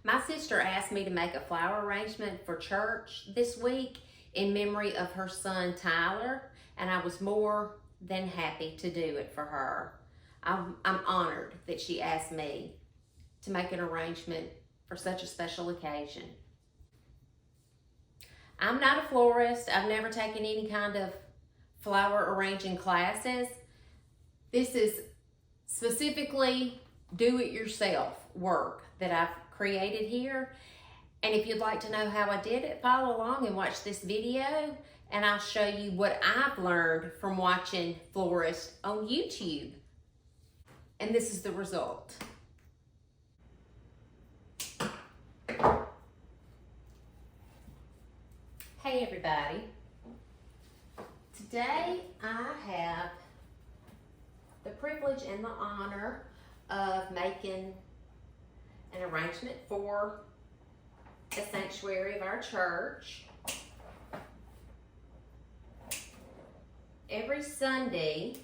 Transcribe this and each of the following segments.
My sister asked me to make a flower arrangement for church this week in memory of her son Tyler, and I was more than happy to do it for her. I'm honored that she asked me to make an arrangement for such a special occasion. I'm not a florist. I've never taken any kind of flower arranging classes. This is specifically do-it-yourself work that I've created here. And if you'd like to know how I did it, follow along and watch this video, and I'll show you what I've learned from watching florists on YouTube. And this is the result. Hey everybody. Today I have the privilege and the honor of making an arrangement for the sanctuary of our church. Every Sunday,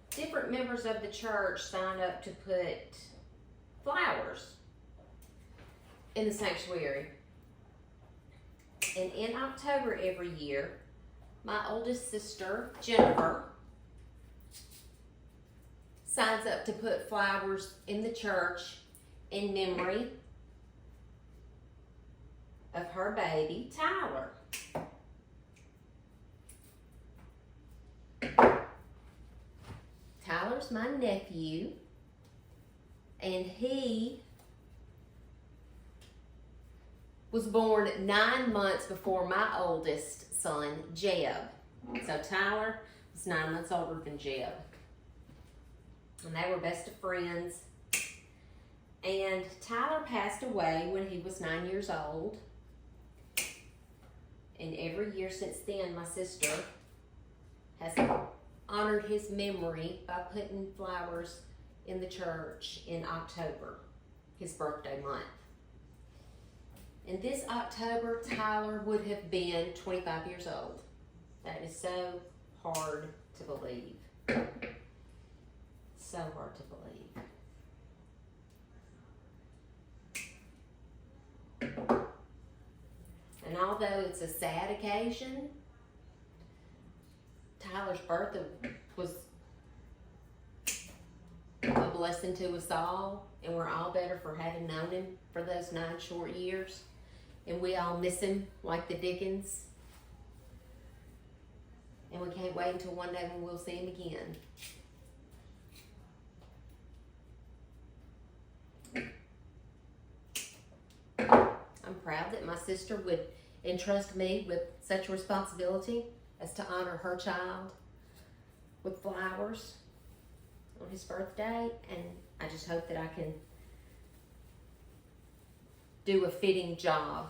different members of the church sign up to put flowers in the sanctuary. And in October every year, my oldest sister, Jennifer, signs up to put flowers in the church in memory of her baby, Tyler. Tyler's my nephew, and he was born 9 months before my oldest son, Jeb. So Tyler was 9 months older than Jeb. And they were best of friends. And Tyler passed away when he was 9 years old. And every year since then, my sister has honored his memory by putting flowers in the church in October, his birthday month. And this October, Tyler would have been 25 years old. That is so hard to believe. So hard to believe. And although it's a sad occasion, Tyler's birthday was a blessing to us all, and we're all better for having known him for those 9 short years. And we all miss him like the Dickens. And we can't wait until one day when we'll see him again. I'm proud that my sister would entrust me with such a responsibility as to honor her child with flowers on his birthday, and I just hope that I can do a fitting job.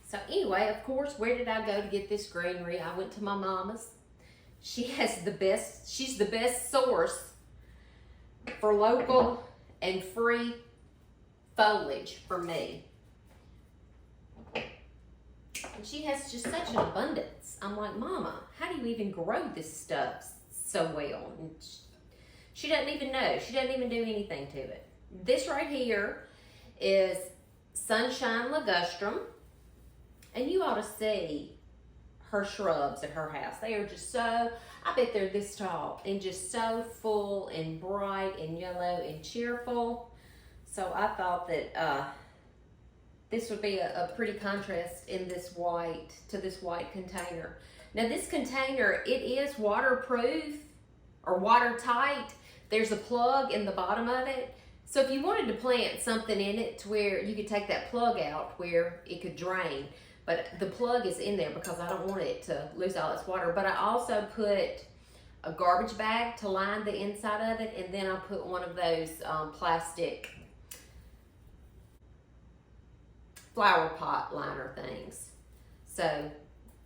So anyway, of course, where did I go to get this greenery? I went to my mama's. She's the best source for local and free foliage for me. And she has just such an abundance. I'm like, Mama, how do you even grow this stuff so well? And she doesn't even know. She doesn't even do anything to it. This right here is Sunshine Ligustrum. And you ought to see her shrubs at her house. They are just so, I bet they're this tall and just so full and bright and yellow and cheerful. So I thought that this would be a pretty contrast in this white container. Now this container, it is waterproof or watertight. There's a plug in the bottom of it. So if you wanted to plant something in it to where you could take that plug out where it could drain, but the plug is in there because I don't want it to lose all its water. But I also put a garbage bag to line the inside of it, and then I put one of those plastic flower pot liner things. So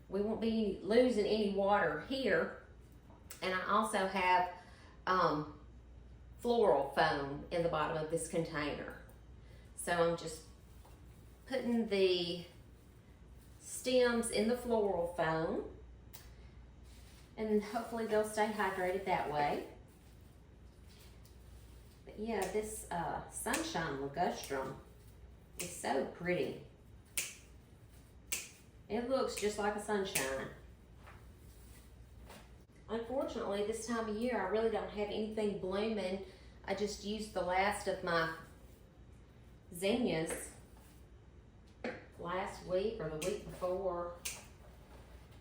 we won't be losing any water here. And I also have floral foam in the bottom of this container. So I'm just putting the stems in the floral foam, and hopefully they'll stay hydrated that way. But yeah, this Sunshine Ligustrum is so pretty. It looks just like a sunshine. Unfortunately, this time of year, I really don't have anything blooming. I just used the last of my zinnias last week or the week before.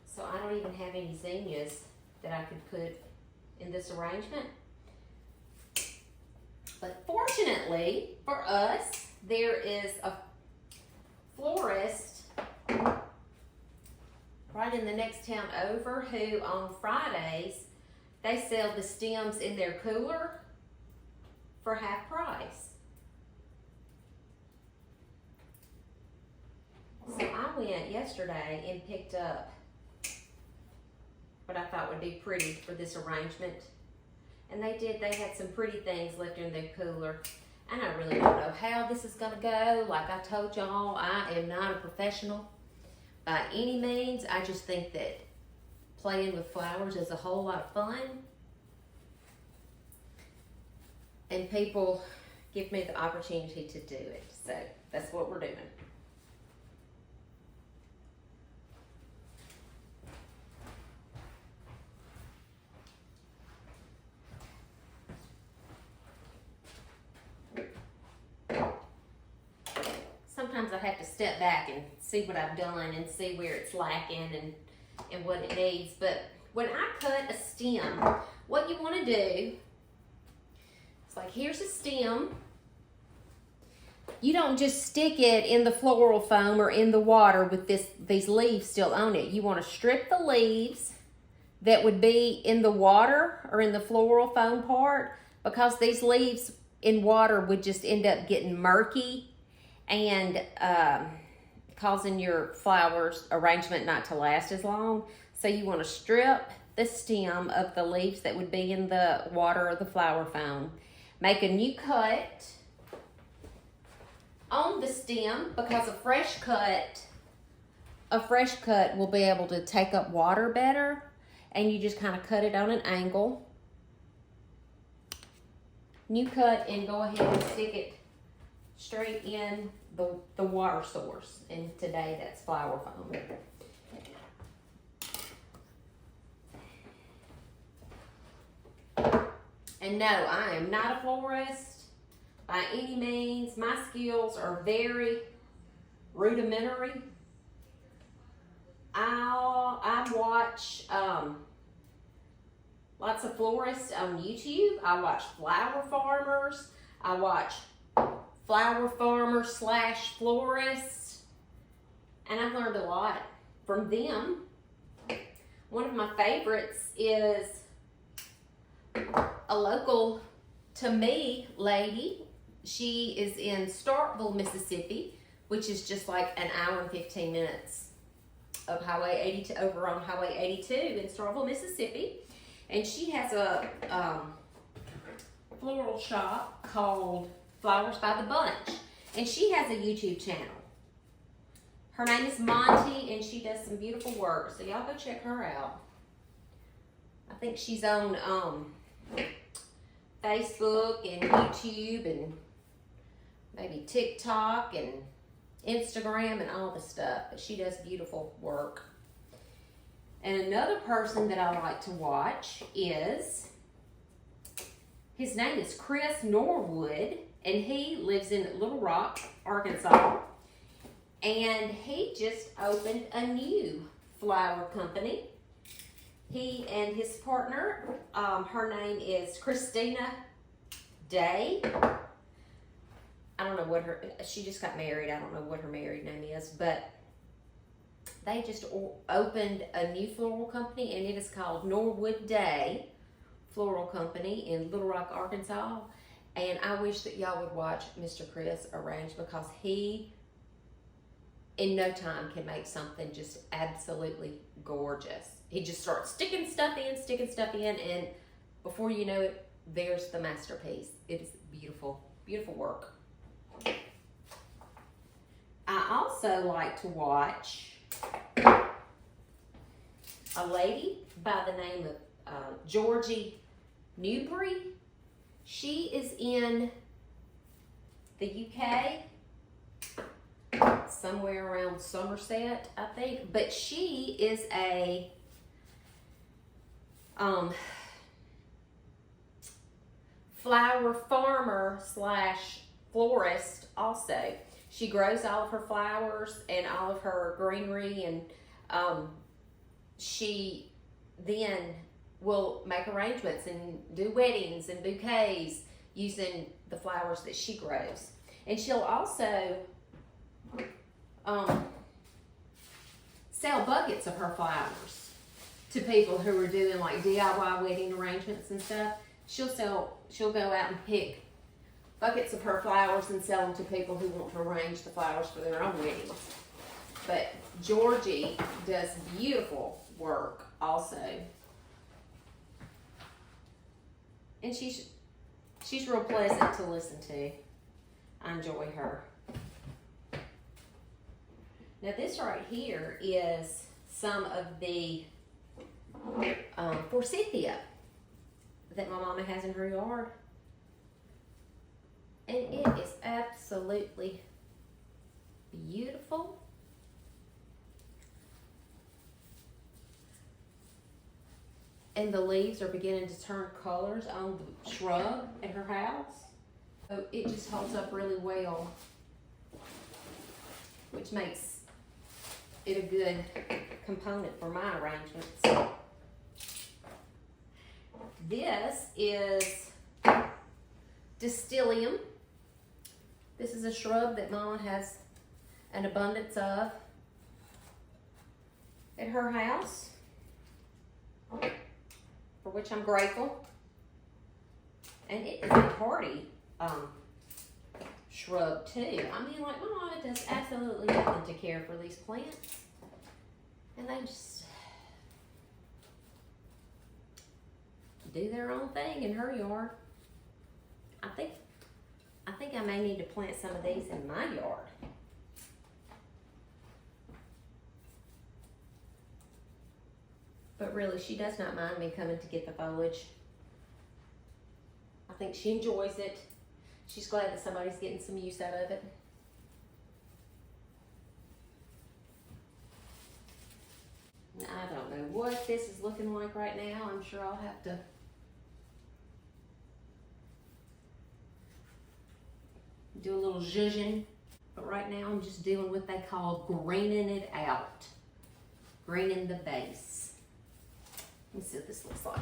So I don't even have any zinnias that I could put in this arrangement. But fortunately for us, there is a florist right in the next town over who on Fridays, they sell the stems in their cooler for half price. So I went yesterday and picked up what I thought would be pretty for this arrangement. And they did, they had some pretty things left in their cooler. And I really don't know how this is gonna go. Like I told y'all, I am not a professional by any means. I just think that playing with flowers is a whole lot of fun. And people give me the opportunity to do it. So that's what we're doing. Sometimes I have to step back and see what I've done and see where it's lacking and what it needs. But when I cut a stem, what you want to do, it's like, here's a stem. You don't just stick it in the floral foam or in the water with these leaves still on it. You want to strip the leaves that would be in the water or in the floral foam part, because these leaves in water would just end up getting murky and causing your flowers arrangement not to last as long. So you want to strip the stem of the leaves that would be in the water or the flower foam. Make a new cut on the stem, because a fresh cut will be able to take up water better, and you just kind of cut it on an angle. New cut, and go ahead and stick it straight in the water source, and today that's flower foam. And no, I am not a florist by any means. My skills are very rudimentary. I watch lots of florists on YouTube. I watch flower farmers. I watch flower farmer / florists, and I've learned a lot from them. One of my favorites is a local to me lady. She is in Starkville, Mississippi, which is just like an hour and 15 minutes of Highway 82, over on Highway 82 in Starkville, Mississippi. And she has a floral shop called Flowers by the Bunch, and she has a YouTube channel. Her name is Monty, and she does some beautiful work, so y'all go check her out. I think she's on Facebook and YouTube and maybe TikTok and Instagram and all the stuff, but she does beautiful work. And another person that I like to watch is, his name is Chris Norwood, and he lives in Little Rock, Arkansas. And he just opened a new flower company. He and his partner, her name is Christina Day. I don't know what she just got married. I don't know what her married name is, but they just opened a new floral company, and it is called Norwood Day Floral Company in Little Rock, Arkansas. And I wish that y'all would watch Mr. Chris arrange, because he, in no time, can make something just absolutely gorgeous. He just starts sticking stuff in, and before you know it, there's the masterpiece. It is beautiful, beautiful work. I also like to watch a lady by the name of Georgie Newbury. She is in the UK, somewhere around Somerset, I think. But she is a flower farmer slash florist also. She grows all of her flowers and all of her greenery, and she then will make arrangements and do weddings and bouquets using the flowers that she grows. And she'll also sell buckets of her flowers to people who are doing like DIY wedding arrangements and stuff. She'll go out and pick buckets of her flowers and sell them to people who want to arrange the flowers for their own weddings. But Georgie does beautiful work also. And she's real pleasant to listen to. I enjoy her. Now this right here is some of the forsythia that my mama has in her yard. And it is absolutely beautiful. And the leaves are beginning to turn colors on the shrub at her house. So it just holds up really well, which makes it a good component for my arrangements. This is Distilium. This is a shrub that Mama has an abundance of at her house, for which I'm grateful. And it is a hardy shrub too. I mean, like, my mama does absolutely nothing to care for these plants, and they just do their own thing in her yard. I think I may need to plant some of these in my yard. But really, she does not mind me coming to get the foliage. I think she enjoys it. She's glad that somebody's getting some use out of it. I don't know what this is looking like right now. I'm sure I'll have to do a little zhuzhing. But right now I'm just doing what they call greening it out. Greening the base. Let me see what this looks like.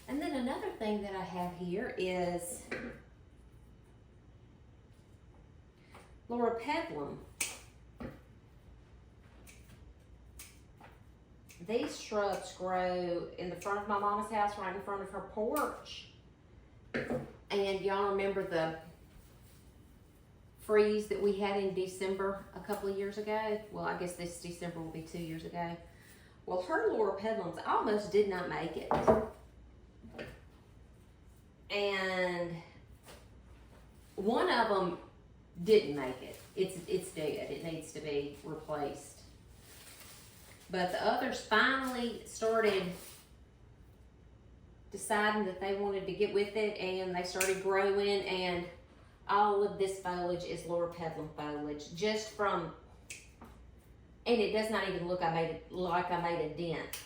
And then another thing that I have here is Loropetalum. These shrubs grow in the front of my mama's house, right in front of her porch. And y'all remember the freeze that we had in December a couple of years ago? Well, I guess this December will be 2 years ago. Well, her Loropetalums almost did not make it. And one of them didn't make it. It's dead. It needs to be replaced. But the others finally started deciding that they wanted to get with it, and they started growing, and all of this foliage is Loropetalum foliage, just from, and it does not even look like I made a dent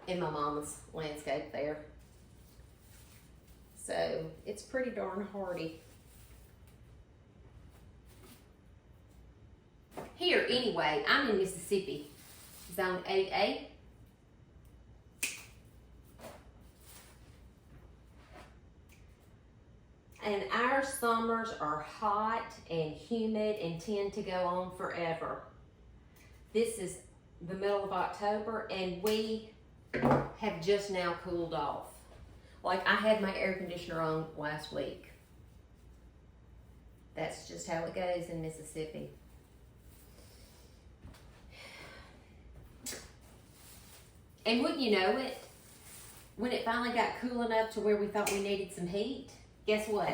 in my mama's landscape there. So it's pretty darn hardy. Here, anyway, I'm in Mississippi, Zone 8A. And our summers are hot and humid and tend to go on forever. This is the middle of October, and we have just now cooled off. Like, I had my air conditioner on last week. That's just how it goes in Mississippi. And wouldn't you know it, when it finally got cool enough to where we thought we needed some heat, guess what?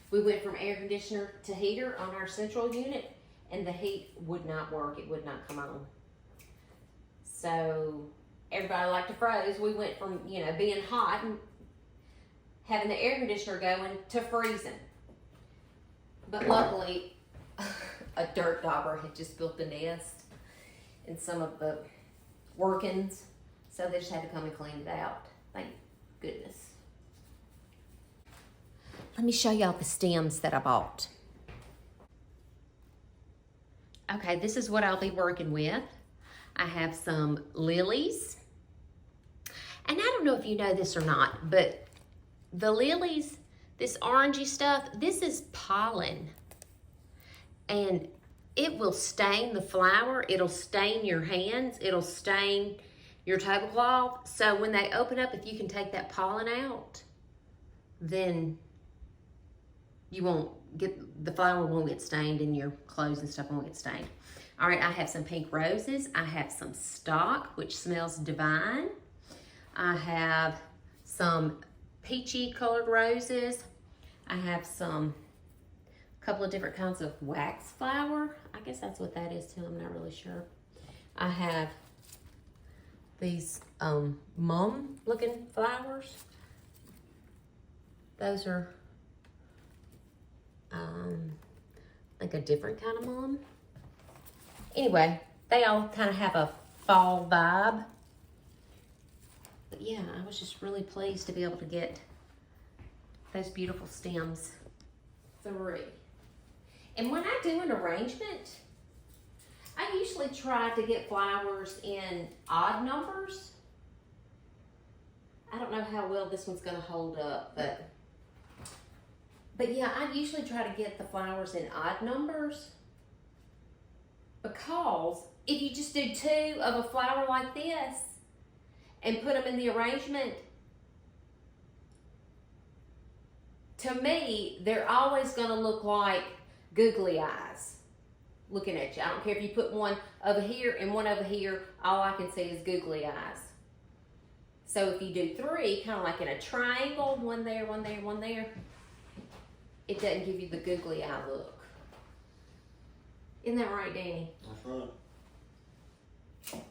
We went from air conditioner to heater on our central unit, and the heat would not work. It would not come on. So everybody liked to froze. We went from, you know, being hot and having the air conditioner going to freezing. But luckily, a dirt dauber had just built a nest in some of the workings, so they just had to come and clean it out. Thank goodness. Let me show y'all the stems that I bought. Okay, this is what I'll be working with. I have some lilies. And I don't know if you know this or not, but the lilies, this orangey stuff, this is pollen. And it will stain the flower. It'll stain your hands. It'll stain your tablecloth. So when they open up, if you can take that pollen out, then you won't get, the flower won't get stained and your clothes and stuff won't get stained. All right, I have some pink roses. I have some stock, which smells divine. I have some peachy colored roses. I have some, couple of different kinds of wax flower. I guess that's what that is too, I'm not really sure. I have these mum looking flowers. Those are like a different kind of mum. Anyway, they all kind of have a fall vibe. But yeah, I was just really pleased to be able to get those beautiful stems. 3. And when I do an arrangement, I usually try to get flowers in odd numbers. I don't know how well this one's gonna hold up, but yeah, I usually try to get the flowers in odd numbers, because if you just do 2 of a flower like this and put them in the arrangement, to me, they're always gonna look like googly eyes looking at you. I don't care if you put one over here and one over here, all I can see is googly eyes. So if you do 3, kind of like in a triangle, one there, one there, one there, it doesn't give you the googly eye look. Isn't that right, Danny? That's right.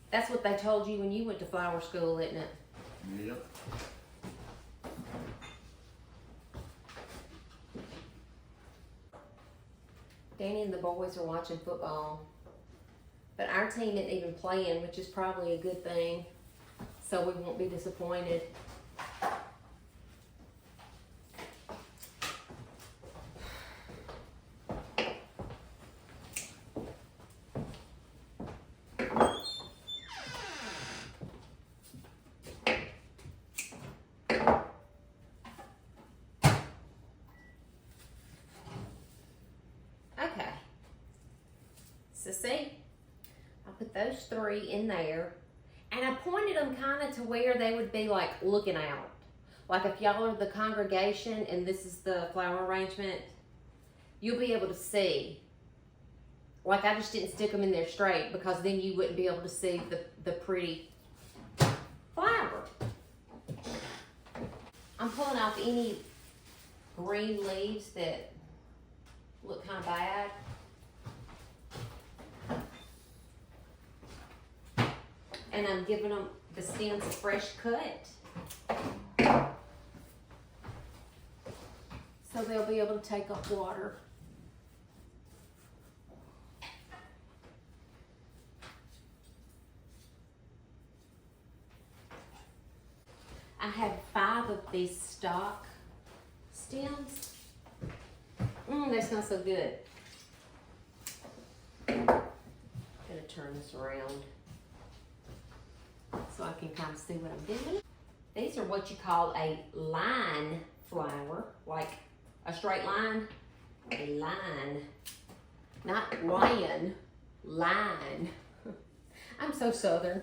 That's what they told you when you went to flower school, isn't it? Yep. Danny and the boys are watching football, but our team isn't even playing, which is probably a good thing, so we won't be disappointed. Okay, so see, I put those 3 in there, and I pointed them kind of to where they would be like looking out. Like if y'all are the congregation and this is the flower arrangement, you'll be able to see. Like I just didn't stick them in there straight, because then you wouldn't be able to see the pretty flower. I'm pulling off any green leaves that look kind of bad. And I'm giving them the stems a fresh cut, so they'll be able to take up water. I have 5 of these stock stems. They smell so good. I'm gonna turn this around so I can kind of see what I'm doing. These are what you call a line flower, like a straight line. A line, not lion, line. I'm so Southern.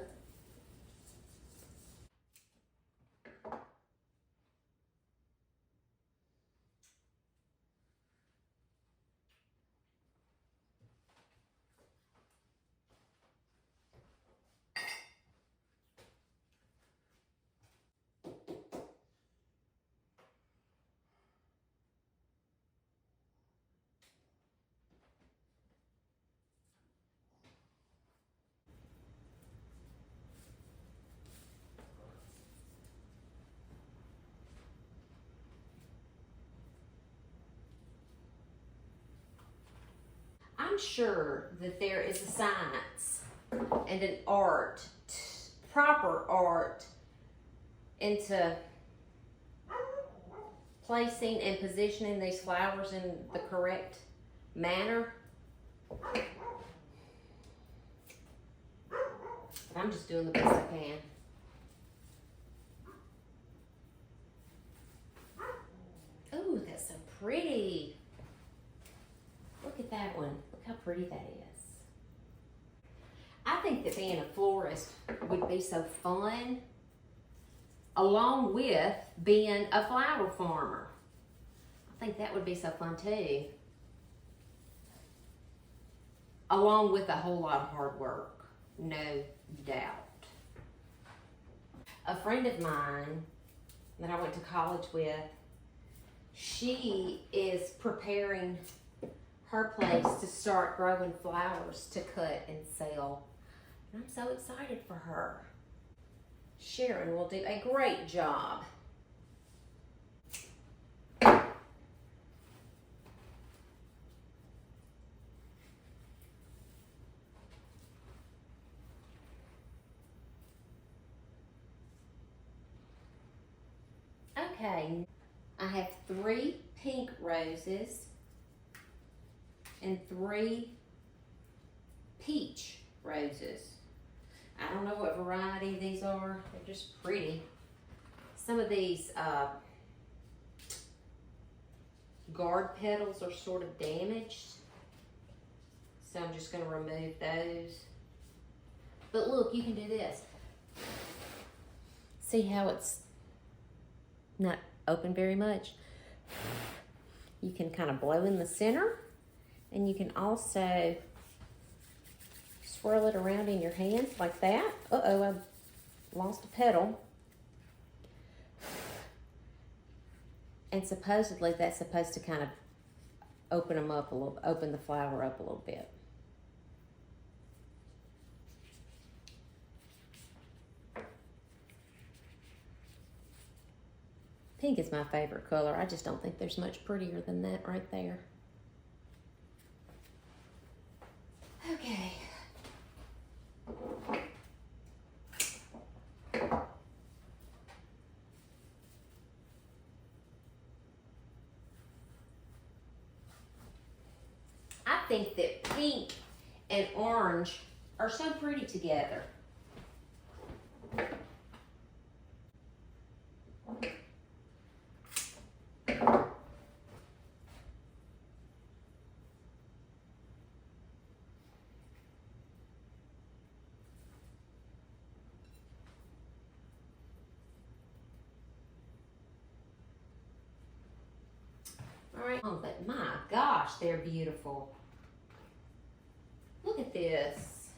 sure that there is a science and an art, proper art, into placing and positioning these flowers in the correct manner. But I'm just doing the best I can. Oh, that's so pretty. Look at that one. Look how pretty that is. I think that being a florist would be so fun, along with being a flower farmer. I think that would be so fun too. Along with a whole lot of hard work, no doubt. A friend of mine that I went to college with, she is preparing her place to start growing flowers to cut and sell. And I'm so excited for her. Sharon will do a great job. Okay, I have 3 pink roses and 3 peach roses. I don't know what variety these are. They're just pretty. Some of these guard petals are sort of damaged, so I'm just going to remove those. But look, you can do this. See how it's not open very much? You can kind of blow in the center, and you can also swirl it around in your hands like that. Uh-oh, I lost a petal. And supposedly that's supposed to kind of open them up a little, open the flower up a little bit. Pink is my favorite color. I just don't think there's much prettier than that right there. Okay. I think that pink and orange are so pretty together. All right, oh, but my gosh, they're beautiful. Look at this.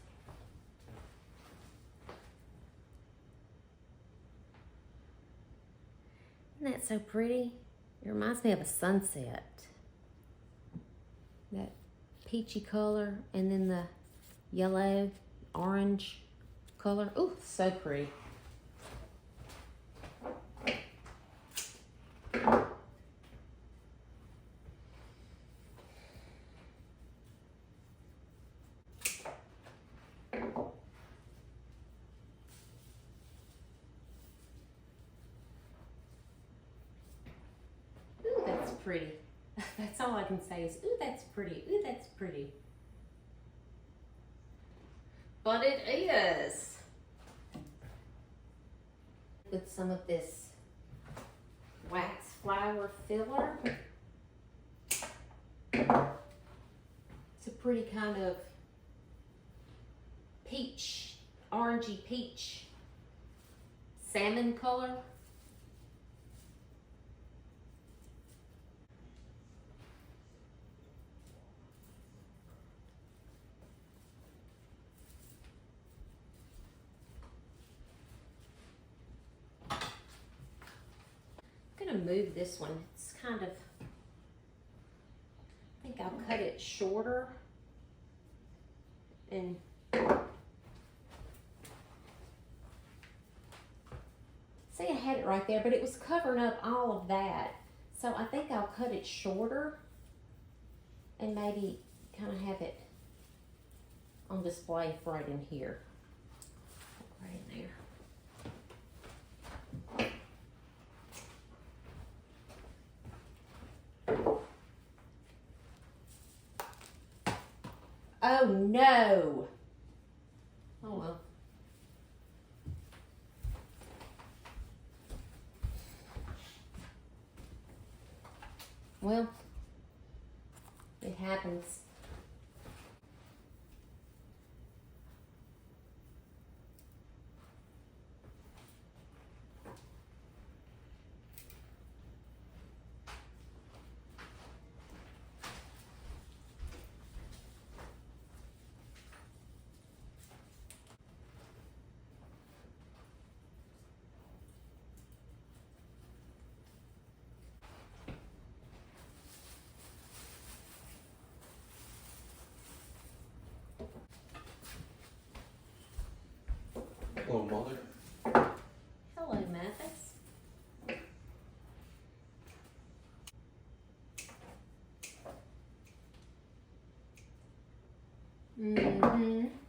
Isn't that so pretty? It reminds me of a sunset. That peachy color and then the yellow, orange color. Ooh, so pretty. Pretty. That's all I can say is, ooh, that's pretty. Ooh, that's pretty. But it is. With some of this wax flower filler. It's a pretty kind of peach, orangey peach, salmon color. Move this one. It's kind of, I think I'll cut it shorter and see, I had it right there, but it was covering up all of that. So I think I'll cut it shorter and maybe kind of have it on display right in here. Right in there. Oh no! Oh well. Well, it happens. Hello, Mother. Hello, Mathis. Mm-hmm.